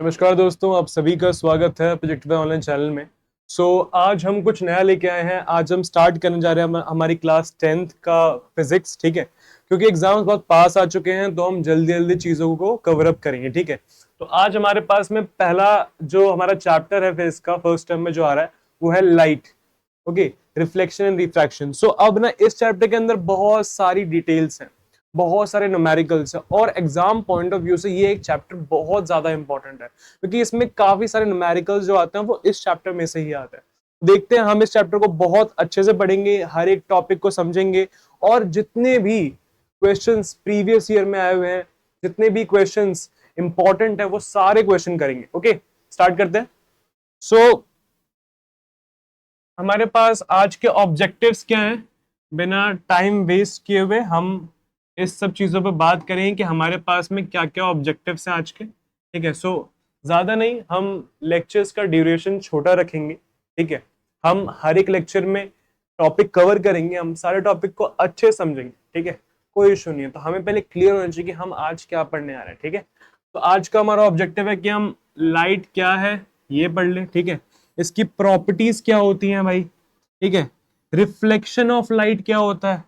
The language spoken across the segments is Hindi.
नमस्कार दोस्तों, आप सभी का स्वागत है प्रोजेक्टिव ऑनलाइन चैनल में। आज हम कुछ नया लेके आए हैं। आज हम स्टार्ट करने जा रहे हैं हमारी क्लास 10th का फिजिक्स। ठीक है, क्योंकि एग्जाम्स बहुत पास आ चुके हैं तो हम जल्दी जल्दी चीज़ों को कवर अप करेंगे। ठीक है, तो आज हमारे पास में पहला जो हमारा चैप्टर है फिजिक्स का फर्स्ट टर्म में जो आ रहा है वो है light. Okay, reflection and refraction. अब ना इस चैप्टर के अंदर बहुत सारी डिटेल्स हैं, बहुत सारे न्यूमेरिकल्स हैं, और एग्जाम पॉइंट ऑफ व्यू से ये एक चैप्टर बहुत ज्यादा इंपॉर्टेंट है क्योंकि इसमें काफी सारे न्यूमेरिकल्स जो आते हैं वो इस चैप्टर में से ही आते हैं। देखते हैं, हम इस चैप्टर को बहुत अच्छे से पढ़ेंगे, हर एक टॉपिक को समझेंगे, और जितने भी क्वेश्चंस प्रीवियस ईयर में आए हुए हैं, जितने भी क्वेश्चंस इंपॉर्टेंट है वो सारे क्वेश्चन करेंगे। ओके, स्टार्ट करते हैं। सो हमारे पास आज के ऑब्जेक्टिव्स क्या हैं। बिना टाइम वेस्ट किए हुए हम इस सब चीजों पर बात करें कि हमारे पास में क्या क्या ऑब्जेक्टिव्स हैं आज के। ठीक है, ज्यादा नहीं, हम लेक्चर्स का ड्यूरेशन छोटा रखेंगे। ठीक है, हम हर एक लेक्चर में टॉपिक कवर करेंगे, हम सारे टॉपिक को अच्छे समझेंगे। ठीक है, कोई इशू नहीं है। तो हमें पहले क्लियर होना चाहिए कि हम आज क्या पढ़ने आ रहे हैं। ठीक है, तो आज का हमारा ऑब्जेक्टिव है कि हम लाइट क्या है ये पढ़ लें। ठीक है, इसकी प्रॉपर्टीज क्या होती हैं भाई। ठीक है, रिफ्लेक्शन ऑफ लाइट क्या होता है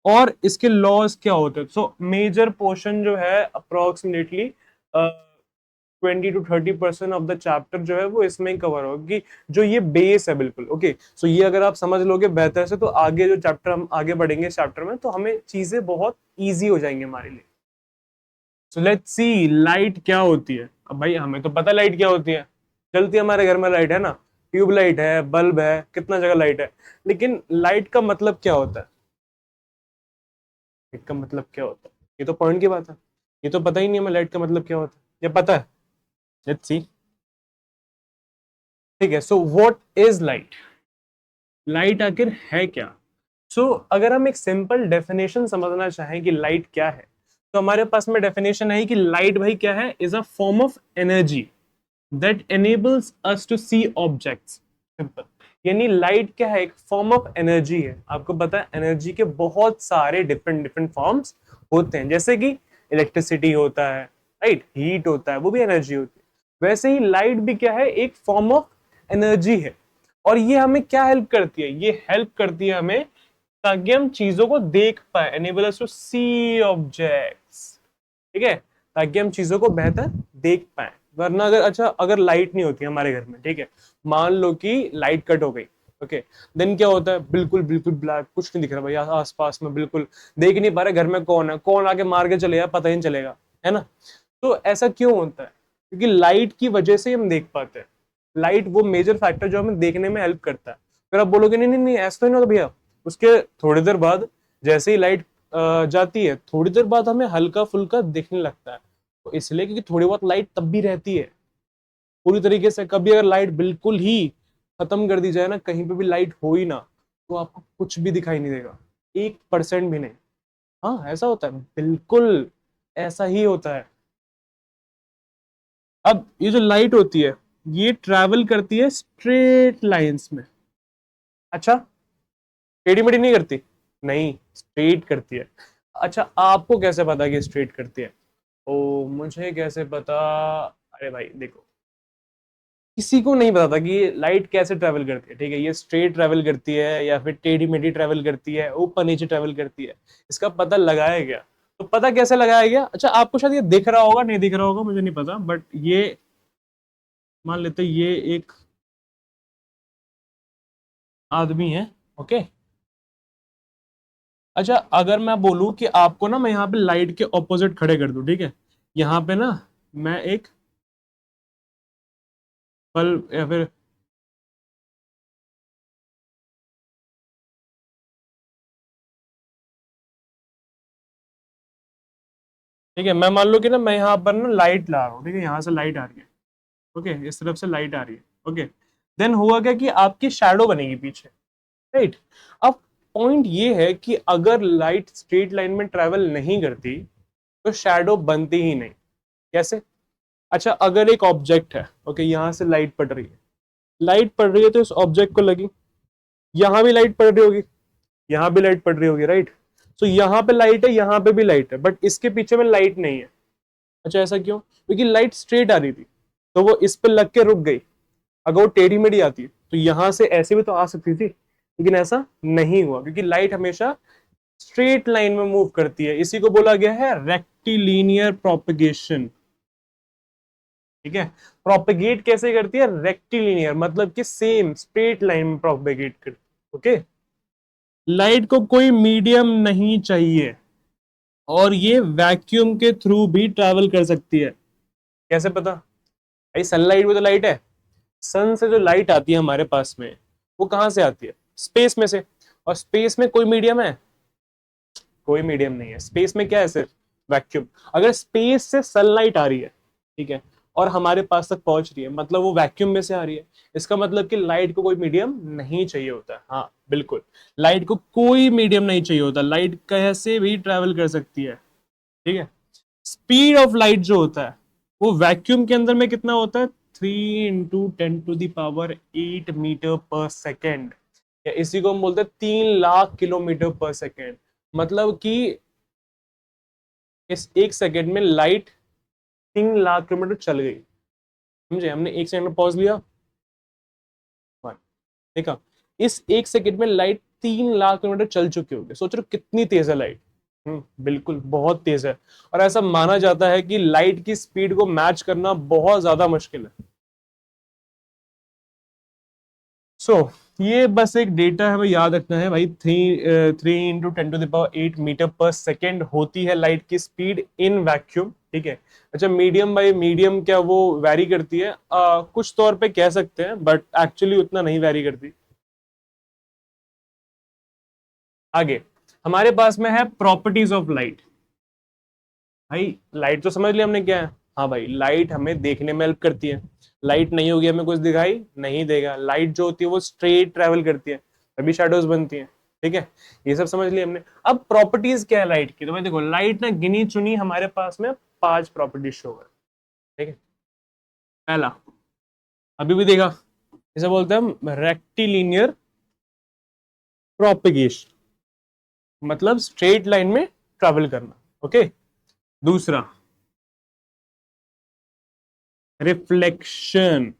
और इसके लॉज क्या होते हैं। मेजर पोर्शन जो है approximately 20 to 30% of the chapter जो है वो इसमें ही कवर होगा, कि जो ये बेस है बिल्कुल। ओके, ये अगर आप समझ लोगे बेहतर से तो आगे जो चैप्टर हम आगे बढ़ेंगे इस चैप्टर में तो हमें चीजें बहुत ईजी हो जाएंगी हमारे लिए। सो लेट्स सी लाइट क्या होती है। अब भाई हमें तो पता लाइट क्या होती है, चलती है हमारे घर में लाइट है ना, ट्यूब लाइट है, बल्ब है, कितना जगह लाइट है। लेकिन लाइट का मतलब क्या होता है, लाइट का मतलब क्या होता है, ये तो पॉइंट की बात है। ये तो पता ही नहीं हमें लाइट का मतलब क्या होता है, ये पता है। Let's see. ठीक है, so what is light, light आखिर है क्या। अगर हम एक सिंपल डेफिनेशन समझना चाहें कि लाइट क्या है, तो हमारे पास में डेफिनेशन है कि लाइट भाई क्या है, is a form of energy that enables us to see objects। Simple, यानी लाइट क्या है, एक फॉर्म ऑफ एनर्जी है। आपको पता है एनर्जी के बहुत सारे डिफरेंट डिफरेंट फॉर्म्स होते हैं, जैसे कि इलेक्ट्रिसिटी होता है, राइट, हीट होता है, वो भी एनर्जी होती है। वैसे ही लाइट भी क्या है, एक फॉर्म ऑफ एनर्जी है। और ये हमें क्या हेल्प करती है, ये हेल्प करती है हमें ताकि हम चीजों को देख पाए, enable us to see objects. ठीक है, ताकि हम चीजों को बेहतर देख पाए। वरना अगर लाइट नहीं होती हमारे घर में, ठीक है, मान लो कि लाइट कट हो गई, ओके, देन क्या होता है, बिल्कुल बिल्कुल ब्लैक, कुछ नहीं दिख रहा भाई आस पास में, बिल्कुल देख नहीं पा रहे घर में कौन है, कौन आके मार के चले जाए पता ही नहीं चलेगा, है ना। तो ऐसा क्यों होता है, क्योंकि लाइट की वजह से हम देख पाते हैं। लाइट वो मेजर फैक्टर जो हमें देखने में हेल्प करता है। फिर आप बोलोगे नहीं नहीं नहीं ऐसा तो नहीं होता भैया, उसके थोड़ी देर बाद जैसे ही लाइट जाती है, थोड़ी देर बाद हमें हल्का फुल्का दिखने लगता है। तो इसलिए क्योंकि थोड़ी बहुत लाइट तब भी रहती है, पूरी तरीके से कभी अगर लाइट बिल्कुल ही खत्म कर दी जाए ना, कहीं पे भी लाइट हो ही ना, तो आपको कुछ भी दिखाई नहीं देगा, 1% भी नहीं। हाँ ऐसा होता है, बिल्कुल ऐसा ही होता है। अब ये जो लाइट होती है ये ट्रैवल करती है स्ट्रेट लाइंस में। अच्छा, टेढ़ी मेढ़ी नहीं करती, नहीं स्ट्रेट करती है। अच्छा, आपको कैसे पता कि स्ट्रेट करती है। ओ मुझे कैसे पता, अरे भाई देखो, किसी को नहीं पता था कि ये लाइट कैसे ट्रेवल करती है। ठीक है, ये स्ट्रेट ट्रेवल करती है या फिर टेढ़ी मेढ़ी ट्रेवल करती है, ऊपर नीचे ट्रेवल करती है, इसका पता लगाया गया। तो पता कैसे लगाया गया, अच्छा आपको शायद ये दिख रहा होगा, नहीं दिख रहा होगा मुझे नहीं पता, बट ये मान लेते ये एक आदमी है। ओके, अच्छा अगर मैं बोलूं कि आपको ना मैं यहाँ पे लाइट के ऑपोजिट खड़े कर दूं, ठीक है, यहाँ पे ना मैं एक बल्ब या फिर, ठीक है, मैं मान लो कि ना मैं यहाँ पर ना लाइट ला रहा हूँ, ठीक है, यहाँ से लाइट आ रही है। ओके, इस तरफ से लाइट आ रही है। ओके, देन हुआ क्या कि आपकी शैडो बनेगी पीछे, राइट। अब पॉइंट ये है कि अगर लाइट स्ट्रेट लाइन में ट्रेवल नहीं करती तो शैडो बनती ही नहीं। कैसे, अच्छा अगर एक ऑब्जेक्ट है, ओके, यहाँ से लाइट पड़ रही है, लाइट पड़ रही है तो इस ऑब्जेक्ट को लगी, यहाँ भी लाइट पड़ रही होगी, यहाँ भी लाइट पड़ रही होगी, राइट। यहाँ पे लाइट है, यहाँ पे भी लाइट है, बट इसके पीछे में लाइट नहीं है। अच्छा ऐसा क्यों, क्योंकि लाइट स्ट्रेट आ रही थी। तो वो इस पे लग के रुक गई। अगर वो टेढ़ी मेढ़ी आती तो यहां से ऐसे भी तो आ सकती थी, लेकिन ऐसा नहीं हुआ क्योंकि लाइट हमेशा स्ट्रेट लाइन में मूव करती है। इसी को बोला गया है रेक्टिलिनियर प्रोपगेशन। ठीक है, प्रोपगेट कैसे करती है? रेक्टिलिनियर, मतलब कि सेम स्ट्रेट लाइन में प्रोपगेट करती है। ओके, लाइट को कोई मीडियम नहीं चाहिए और ये वैक्यूम के थ्रू भी ट्रैवल कर सकती है। कैसे पता? भाई सनलाइट भी तो लाइट है। सन से जो लाइट आती है हमारे पास में, वो कहां से आती है? स्पेस में से। और स्पेस में कोई मीडियम है? कोई मीडियम नहीं है। स्पेस में क्या है? सिर्फ वैक्यूम। अगर स्पेस से सनलाइट आ रही है, ठीक है, और हमारे पास तक पहुंच रही है, मतलब वो वैक्यूम में से आ रही है। इसका मतलब कि लाइट को कोई मीडियम नहीं चाहिए होता है। हाँ बिल्कुल, लाइट को कोई मीडियम नहीं चाहिए होता, लाइट कैसे भी ट्रेवल कर सकती है। ठीक है, स्पीड ऑफ लाइट जो होता है वो वैक्यूम के अंदर में कितना होता है? 3 × 10⁸मीटर पर सेकेंड, या इसी को हम बोलते हैं 3 लाख किलोमीटर पर सेकेंड। मतलब कि इस 1 सेकेंड में लाइट 3 लाख किलोमीटर चल गई। समझे? हमने 1 सेकेंड में पॉज लिया, देखा, इस 1 सेकेंड में लाइट 3 लाख किलोमीटर चल चुकी होगी। सोच रहे हो कितनी तेज है लाइट? बिल्कुल बहुत तेज है। और ऐसा माना जाता है कि लाइट की स्पीड को मैच करना बहुत ज्यादा मुश्किल है। सो ये बस एक डेटा हमें याद रखना है भाई। 3 × 10⁸मीटर पर सेकेंड होती है लाइट की स्पीड इन वैक्यूम। ठीक है, अच्छा मीडियम बाई मीडियम क्या वो वैरी करती है? कुछ तौर पे कह सकते हैं, बट एक्चुअली उतना नहीं वैरी करती। आगे हमारे पास में है प्रॉपर्टीज ऑफ लाइट। भाई लाइट तो समझ लिया हमने क्या है। हाँ भाई, लाइट हमें देखने में हेल्प करती है। लाइट नहीं होगी हमें कुछ दिखाई नहीं देगा। लाइट जो होती है वो स्ट्रेट ट्रेवल करती है, तभी शैडोज बनती हैं। ठीक है, ये सब समझ लिया हमने। अब प्रॉपर्टीज क्या है लाइट की? तो भाई देखो, लाइट ना गिनी चुनी हमारे पास में 5 प्रॉपर्टीज शो है। ठीक है, पहला अभी भी देखा, इसे बोलते हैं हम रेक्टिलिनियर प्रोपिगेशन, मतलब स्ट्रेट लाइन में ट्रेवल करना। ओके, दूसरा रिफ्लेक्शन।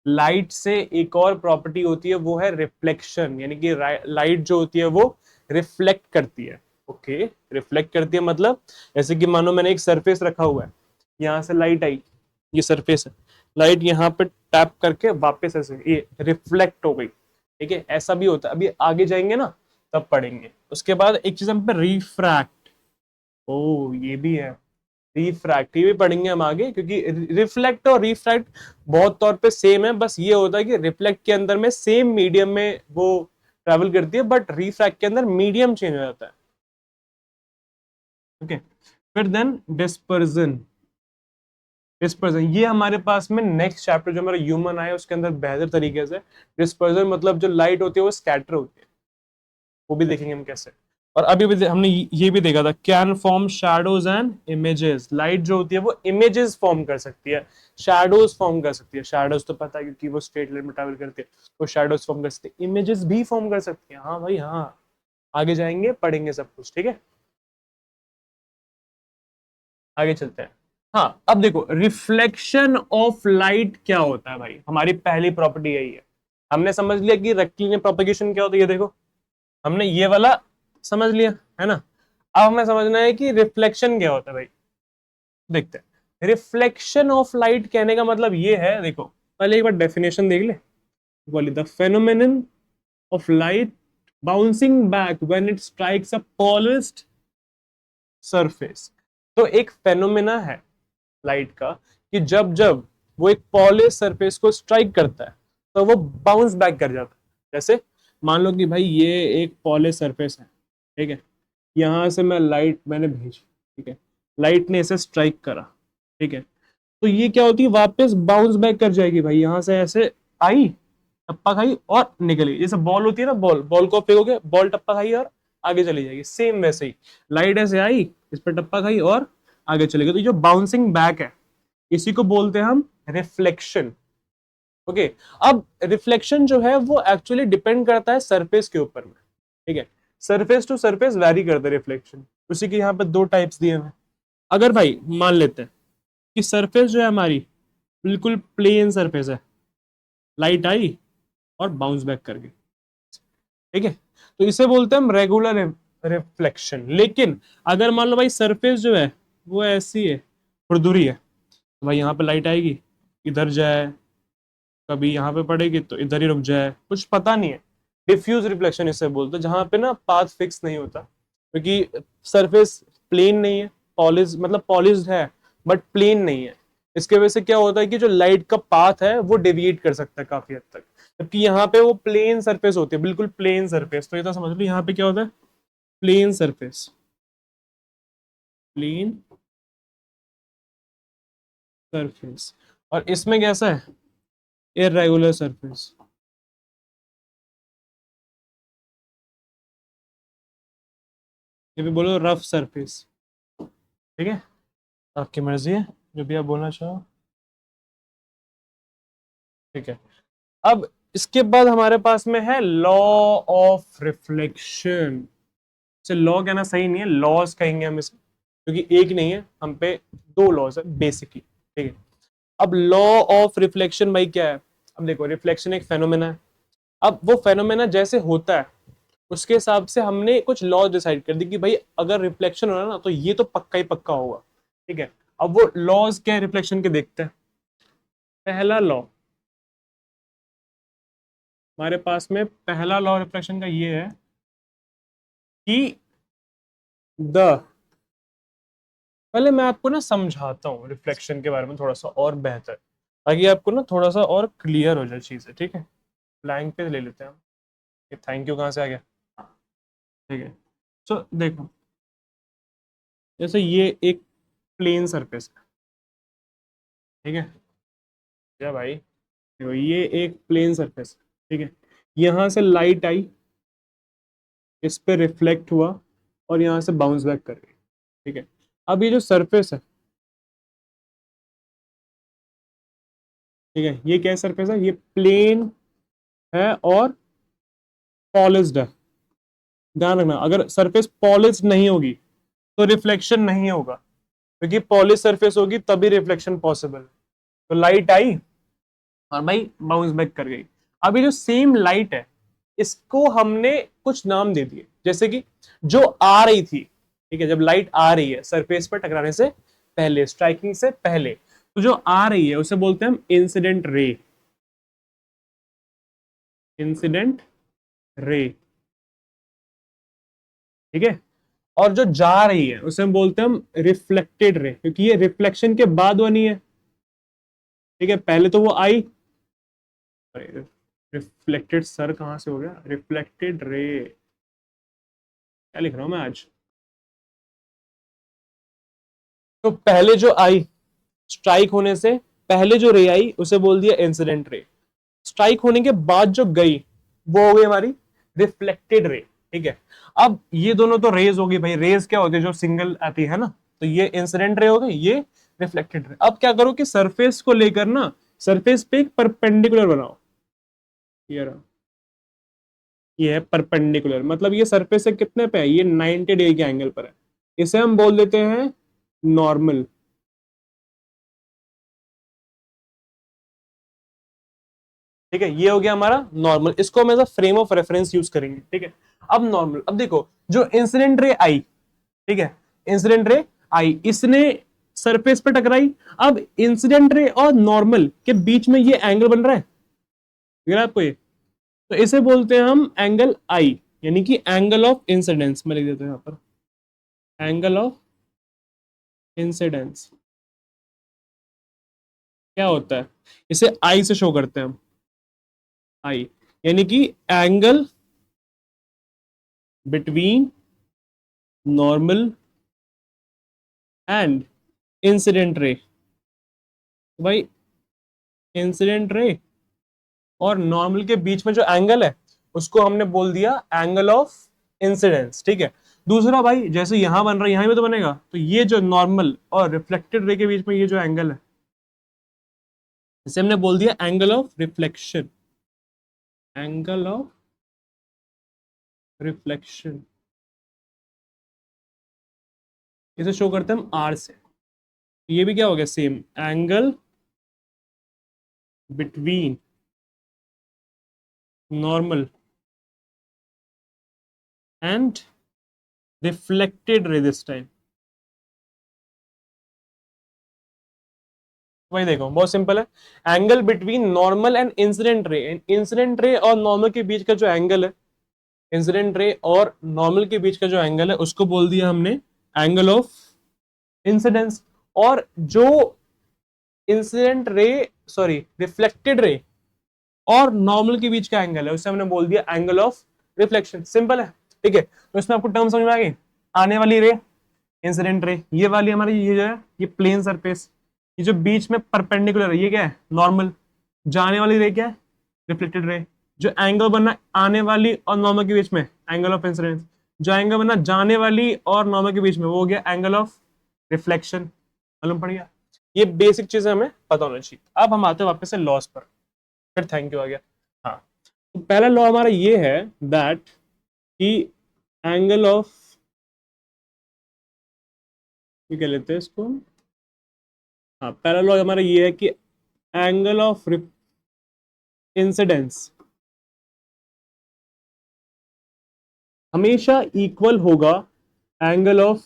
लाइट से एक और प्रॉपर्टी होती है, वो है रिफ्लेक्शन, यानी कि लाइट जो होती है वो रिफ्लेक्ट करती है। ओके, रिफ्लेक्ट करती है मतलब जैसे कि मानो मैंने एक सरफेस रखा हुआ है, यहां से लाइट आई, ये सरफेस है, लाइट यहाँ पे टैप करके वापस ऐसे ये रिफ्लेक्ट हो गई। ठीक है, ऐसा भी होता है, अभी आगे जाएंगे ना तब पढ़ेंगे। उसके बाद एक चीज हम पे रिफ्रैक्ट, ओ ये भी है, रिफ्रैक्ट, ये भी पढ़ेंगे हम आगे, क्योंकि रिफ्लेक्ट और रिफ्रैक्ट बहुत तौर पे सेम है। बस ये होता है कि रिफ्लेक्ट के अंदर में सेम मीडियम में वो ट्रेवल करती है, बट रिफ्रैक्ट के अंदर मीडियम चेंज हो जाता है। ओके, फिर देन डिस्पर्जन। डिस्पर्जन ये हमारे पास में नेक्स्ट चैप्टर जो हमारा ह्यूमन आया उसके अंदर बेहतर तरीके से। डिस्पर्जन मतलब जो लाइट होती है वो स्कैटर होती है, वो भी देखेंगे हम कैसे। और अभी भी हमने ये भी देखा था, can form shadows and images. Light जो होती है वो इमेजेस फॉर्म कर सकती है, शैडोज फॉर्म कर सकती है। शैडोज तो पता है क्योंकि वो स्ट्रेट लाइन में ट्रैवल करती है, तो शैडोज फॉर्म कर सकती है, इमेजेस भी फॉर्म कर सकती है। हाँ भाई हाँ, आगे जाएंगे पढ़ेंगे सब कुछ। ठीक है, आगे चलते हैं। हाँ अब देखो, रिफ्लेक्शन ऑफ लाइट क्या होता है भाई? हमारी पहली प्रॉपर्टी यही है। हमने समझ लिया कि रेक्टिलिनियर प्रोपगेशन क्या होता है, ये देखो हमने ये वाला समझ लिया है ना। अब हमें समझना है कि रिफ्लेक्शन क्या होता है भाई। देखते हैं, रिफ्लेक्शन ऑफ लाइट कहने का मतलब ये है, देखो पहले एक बार डेफिनेशन देख ले। बोली the phenomenon of light bouncing back when it strikes a polished surface. तो एक फेनोमेना है लाइट का कि जब जब वो एक पॉलिश सरफेस को स्ट्राइक करता है तो वो बाउंस बैक कर जाता है। जैसे मान लो कि भाई ये एक पॉलिश सरफेस है, ठीक है, यहां से मैं लाइट मैंने भेजी, ठीक है, लाइट ने इसे स्ट्राइक करा, ठीक है, तो ये क्या होती है, वापस बाउंस बैक कर जाएगी भाई। यहां से ऐसे आई, टप्पा खाई और निकली। जैसे बॉल होती है ना, बॉल बॉल को फेंकोगे, बॉल टप्पा खाई और आगे चली जाएगी। सेम वैसे ही लाइट ऐसे आई, इस पर टप्पा खाई और आगे चली गई। तो जो बाउंसिंग बैक है इसी को बोलते हैं हम रिफ्लेक्शन। ओके, अब रिफ्लेक्शन जो है वो एक्चुअली डिपेंड करता है सरफेस के ऊपर में। ठीक है, सरफेस टू सरफेस वैरी करता है रिफ्लेक्शन। उसी के यहाँ पे 2 टाइप्स दिए हैं। अगर भाई मान लेते हैं कि सरफेस जो है हमारी बिल्कुल प्लेन सरफेस है, लाइट आई और बाउंस बैक कर गई, ठीक है। तो इसे बोलते हैं हम रेगुलर रिफ्लेक्शन। लेकिन अगर मान लो भाई सरफेस जो है वो ऐसी है, खुरदुरी है, तो भाई यहाँ पे लाइट आएगी, इधर जाए, कभी यहाँ पे पड़ेगी तो इधर ही रुक जाए, कुछ पता नहीं है। डिफ्यूज रिफ्लेक्शन इसे बोलते हैं, जहां पे ना पाथ फिक्स नहीं होता, क्योंकि सरफेस प्लेन नहीं है, पॉलिश मतलब पॉलिश्ड है बट प्लेन नहीं है। इसके वजह से क्या होता है कि जो लाइट का पाथ है वो डेविएट कर सकता है काफी हद तक, जबकि यहाँ पे वो प्लेन सरफेस होती है, बिल्कुल प्लेन सरफेस। तो ये तो समझ लो यहाँ पे क्या होता है, प्लेन सरफेस, प्लेन सरफेस। और इसमें कैसा है, इरेगुलर सरफेस, ये भी बोलो रफ सरफेस, ठीक है। आपकी मर्जी है, जो भी आप बोलना चाहो, ठीक है। अब इसके बाद हमारे पास में है लॉ ऑफ रिफ्लेक्शन। इसे लॉ कहना सही नहीं है, लॉज कहेंगे हम इसे, क्योंकि एक नहीं है, हम पे दो लॉज है बेसिकली, ठीक है। अब लॉ ऑफ रिफ्लेक्शन भाई क्या है, अब देखो रिफ्लेक्शन एक फेनोमेना है। अब वो फेनोमेना जैसे होता है उसके हिसाब से हमने कुछ लॉ डिसाइड कर दी कि भाई अगर रिफ्लेक्शन हो रहा है ना तो ये तो पक्का ही पक्का होगा, ठीक है। अब वो लॉज क्या है रिफ्लेक्शन के, देखते हैं। पहला लॉ हमारे पास में, पहला लॉ रिफ्लेक्शन का ये है कि द, पहले मैं आपको ना समझाता हूँ रिफ्लेक्शन के बारे में थोड़ा सा और बेहतर, ताकि आपको ना थोड़ा सा और क्लियर हो जाए चीजें, ठीक है। ब्लैंक पे ले लेते हैं हम, ये थैंक यू कहाँ से आ गया, ठीक है। सो देखो, जैसे ये एक प्लेन सरफेस है, ठीक है, क्या भाई, देखो ये एक प्लेन सरफेस है, ठीक है। यहाँ से लाइट आई, इस पे रिफ्लेक्ट हुआ और यहाँ से बाउंस बैक कर गई, ठीक है। अब ये जो सरफेस है, ठीक है, ये क्या सरफेस है, ये प्लेन है और पॉलिश्ड है। ध्यान रखना, अगर सरफेस पॉलिश नहीं होगी तो रिफ्लेक्शन नहीं होगा, क्योंकि पॉलिश सरफेस होगी तभी रिफ्लेक्शन पॉसिबल है। तो लाइट आई और भाई बाउंस बैक कर गई। अभी जो सेम लाइट है इसको हमने कुछ नाम दे दिए, जैसे कि जो आ रही थी, ठीक है, जब लाइट आ रही है सरफेस पर टकराने से पहले, स्ट्राइकिंग से पहले, तो जो आ रही है उसे बोलते हैं हम इंसिडेंट रे, इंसिडेंट रे, ठीक है। और जो जा रही है उसे हम बोलते हैं हम रिफ्लेक्टेड रे, क्योंकि ये रिफ्लेक्शन के बाद बनी है, ठीक है। पहले तो वो आई, रिफ्लेक्टेड सर कहां से हो गया, रिफ्लेक्टेड रे, क्या लिख रहा हूं मैं आज। तो पहले जो आई, स्ट्राइक होने से पहले जो रे आई उसे बोल दिया इंसिडेंट रे, स्ट्राइक होने के बाद जो गई वो हो गई हमारी रिफ्लेक्टेड रे, ठीक है। अब ये दोनों तो रेज हो गई भाई, रेज क्या होती है जो सिंगल आती है ना, तो ये इंसिडेंट रे हो गई, ये रिफ्लेक्टेड रे। अब क्या करो कि सरफेस को लेकर ना, सरफेस पे एक परपेंडिकुलर बनाओ, ये रहा, ये है परपेंडिकुलर, मतलब ये सरफेस से कितने पे है, ये 90 डिग्री के एंगल पर है, इसे हम बोल देते हैं नॉर्मल, ठीक है। ये हो गया हमारा नॉर्मल, इसको हम as a frame of reference use करेंगे, ठीक है। अब नॉर्मल, अब देखो जो इंसिडेंट रे आई, ठीक है, इंसिडेंट रे आई, इसने सरफेस पे टकराई। अब इंसिडेंट रे और नॉर्मल के बीच में ये एंगल बन रहा है, दिख रहा है आपको ये, तो इसे बोलते हैं हम एंगल आई, यानी कि एंगल ऑफ इंसिडेंस, मैं लिख देता हूं यहां पर, एंगल ऑफ इंसिडेंस क्या होता है, इसे आई से शो करते हैं हम, आई, यानी कि angle between normal and incident ray. भाई इंसिडेंट रे और नॉर्मल के बीच में जो एंगल है उसको हमने बोल दिया एंगल ऑफ इंसिडेंस, ठीक है। दूसरा भाई जैसे यहां बन रहा है यहां भी तो बनेगा, तो ये जो नॉर्मल और रिफ्लेक्टेड रे के बीच में ये जो एंगल है इसे हमने बोल दिया angle of reflection, angle of reflection, इसे शो करते हैं हम आर से। ये भी क्या हो गया, same angle between normal and reflected ray this time। वही देखो, बहुत सिंपल है। Angle between normal and incident ray, incident ray और नॉर्मल के बीच का जो एंगल है, इंसिडेंट रे और नॉर्मल के बीच का जो एंगल है उसको बोल दिया हमने एंगल ऑफ इंसिडेंस। और जो incident ray, sorry reflected ray और नॉर्मल के बीच का एंगल है उसे हमने बोल दिया एंगल ऑफ रिफ्लेक्शन। सिंपल है, ठीक है। तो इसमें आपको टर्म समझ में आ गई। आने वाली रे इंसिडेंट रे, ये वाली हमारी ये जो है ये प्लेन सरफेस, ये जो बीच में परपेंडिकुलर है ये क्या है नॉर्मल, जाने वाली रे क्या है रिफ्लेक्टेड रे। जो एंगल बनना आने वाली और नॉर्मल के बीच में एंगल ऑफ इंसिडेंस, जो एंगल बनना जाने वाली और नॉर्मल के बीच में वो हो गया एंगल ऑफ रिफ्लेक्शन। मालूम पड़ गया। ये बेसिक चीजें हमें पता होना चाहिए। अब हम आते हैं वापस से लॉस पर, फिर थैंक यू आ गया। हाँ, तो पहला लॉ हमारा ये है दैट कि एंगल ऑफ, ये कह लेते हैं इसको, हाँ पहला लॉ हमारा ये है कि एंगल ऑफ इंसिडेंस हमेशा इक्वल होगा एंगल ऑफ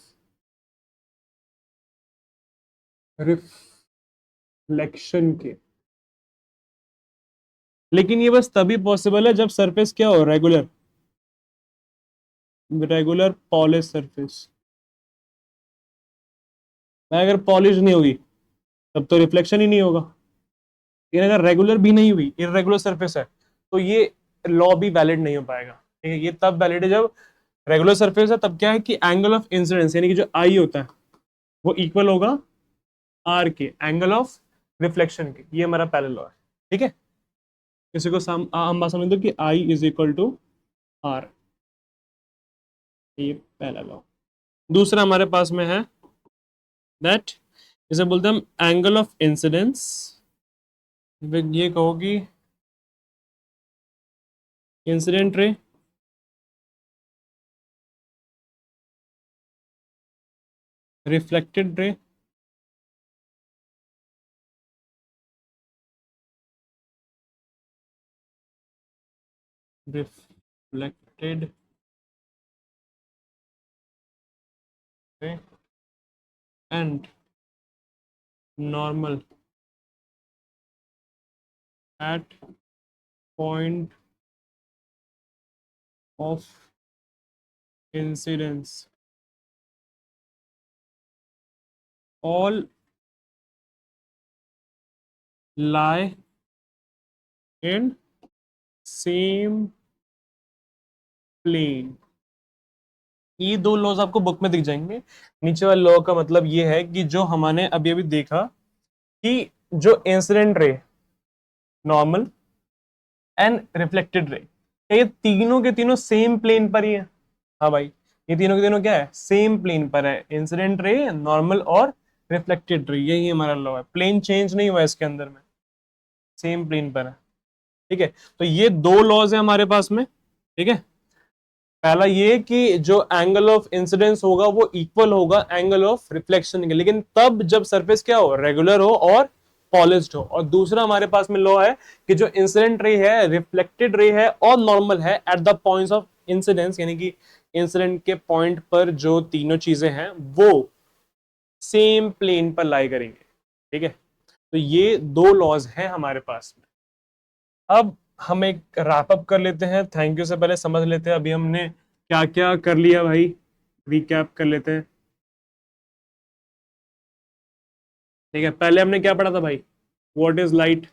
रिफ्लेक्शन के। लेकिन ये बस तभी पॉसिबल है जब सरफेस क्या हो, रेगुलर, रेगुलर पॉलिश सरफेस। अगर पॉलिश नहीं होगी तब तो रिफ्लेक्शन ही नहीं होगा। लेकिन अगर रेगुलर भी नहीं हुई, इरेगुलर सरफेस है, तो ये लॉ भी वैलिड नहीं हो पाएगा। ठीक है, ये तब वैलिड है जब रेगुलर सरफेस है, तब क्या है कि एंगल ऑफ इंसिडेंस यानी कि जो आई होता है वो इक्वल होगा आर के एंगल ऑफ रिफ्लेक्शन के। ये हमारा पहला लॉ है, ठीक है। इसी को हम बात समझ दो कि I is equal to are, ये पहला लॉ। दूसरा हमारे पास में है दैट, इसे बोलते हैं हम एंगल ऑफ इंसिडेंस। ये कहो कि incident ray reflected ray reflected ray and normal at point of incidence all lie in same plane। ये दो लॉज आपको बुक में दिख जाएंगे। नीचे वाले लॉ का मतलब ये है कि जो हमने अभी अभी देखा कि जो incident ray, normal and reflected ray, ये तीनों के तीनों सेम प्लेन पर ही है। हाँ भाई, ये तीनों के तीनों क्या है, सेम प्लेन पर है, इंसिडेंट रे, नॉर्मल और रिफ्लेक्टेड रे। यही हमारा लॉ है, प्लेन चेंज नहीं हुआ इसके अंदर में, सेम प्लेन पर है। ठीक है, तो ये दो लॉज है हमारे पास में। ठीक है, पहला ये कि जो एंगल ऑफ इंसिडेंस होगा वो इक्वल होगा एंगल ऑफ रिफ्लेक्शन के, लेकिन तब जब सरफेस क्या हो, रेगुलर हो और पॉलिश्ड हो। और दूसरा हमारे पास में लॉ है कि जो इंसिडेंट रे है, रिफ्लेक्टेड रे है और नॉर्मल है, at the points of incidence यानी कि इंसिडेंट के पॉइंट पर जो तीनों चीजें हैं वो सेम प्लेन पर लाई करेंगे। ठीक है, तो ये दो लॉज हैं हमारे पास में। अब हम एक रैप अप कर लेते हैं, थैंक यू से पहले समझ लेते हैं अभी हमने क्या क्या कर लिया भाई, रिकैप कर लेते हैं। ठीक है, पहले हमने क्या पढ़ा था भाई, व्हाट इज लाइट।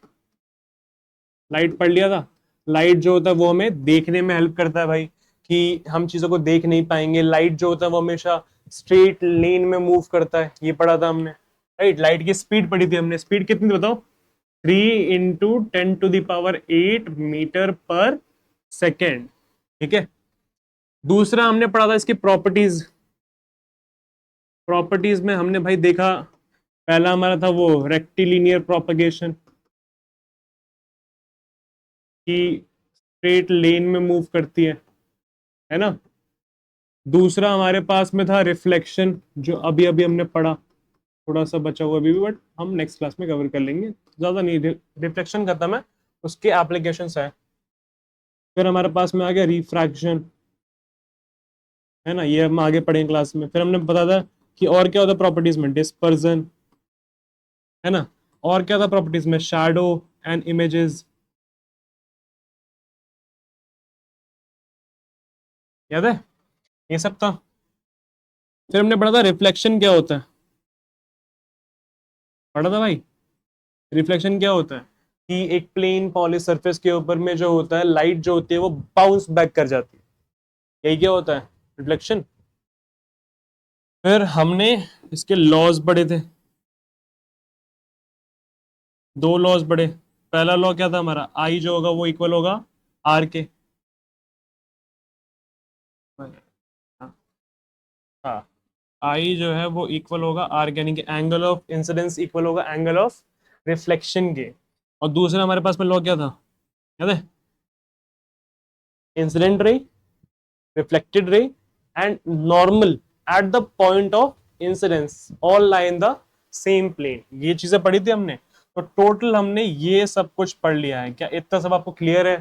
लाइट पढ़ लिया था। लाइट जो होता है वो हमें देखने में हेल्प करता है भाई, कि हम चीजों को देख नहीं पाएंगे। लाइट जो होता है वो हमेशा स्ट्रेट लेन में मूव करता है, ये पढ़ा था हमने। राइट, लाइट की स्पीड पढ़ी थी हमने, स्पीड कितनी थी बताओ, 3 × 10⁸ मीटर पर सेकेंड। ठीक है, दूसरा हमने पढ़ा था इसकी प्रॉपर्टीज। प्रॉपर्टीज में हमने भाई देखा, पहला हमारा था वो रेक्टिलिनियर प्रोपगेशन, कि स्ट्रेट लेन में मूव करती है ना। दूसरा हमारे पास में था रिफ्लेक्शन, जो अभी अभी हमने पढ़ा, थोड़ा सा बचा हुआ भी, बट हम नेक्स्ट क्लास में कवर कर लेंगे, ज़्यादा नहीं। रिफ्लेक्शन खत्म है, उसके एप्लीकेशंस है। फिर हमारे पास में आ गया रिफ्रैक्शन, है ना, ये हम आगे पढ़ेंगे क्लास में। फिर हमने बता था कि और क्या होता है प्रॉपर्टीज में, डिस्पर्जन, है ना, और क्या था प्रॉपर्टीज में, शैडो एंड इमेजेस, याद है, ये सब था। फिर हमने पढ़ा था रिफ्लेक्शन क्या होता है, पढ़ा था भाई, रिफ्लेक्शन क्या होता है कि एक प्लेन पॉलिश सरफेस के ऊपर में जो होता है लाइट जो होती है वो बाउंस बैक कर जाती है, यही क्या होता है, रिफ्लेक्शन। फिर हमने इसके लॉज पढ़े थे, दो लॉज पढ़े। पहला लॉ क्या था हमारा, आई जो होगा वो इक्वल होगा आर के, हाँ, आई जो है वो इक्वल होगा आर के, यानी कि एंगल ऑफ इंसिडेंस इक्वल होगा एंगल ऑफ रिफ्लेक्शन के। और दूसरा हमारे पास में लॉ क्या था, याद है, incident ray, reflected ray and normal at the point of incidence all lie in the same plane, ये चीजें पढ़ी थी हमने। तो टोटल हमने ये सब कुछ पढ़ लिया है, क्या इतना सब आपको क्लियर है,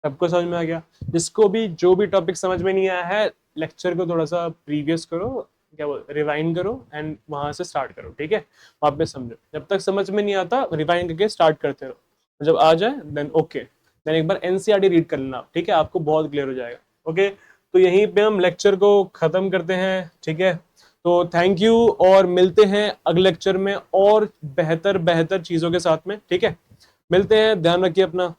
सबको समझ में आ गया। जिसको भी जो भी टॉपिक समझ में नहीं आया है, लेक्चर को थोड़ा सा प्रीवियस करो, क्या बोल, रिवाइंड करो एंड वहां से स्टार्ट करो, ठीक है, वहां पे समझो। जब तक समझ में नहीं आता रिवाइंड करके स्टार्ट करते रहो, जब आ जाए देन ओके, देन एक बार एनसीईआरटी रीड कर लेना, ठीक है, आपको बहुत क्लियर हो जाएगा। ओके, तो यहीं पे हम लेक्चर को खत्म करते हैं, ठीक है। तो थैंक यू, और मिलते हैं अगले लेक्चर में और बेहतर बेहतर चीजों के साथ में, ठीक है। मिलते हैं, ध्यान रखिए अपना।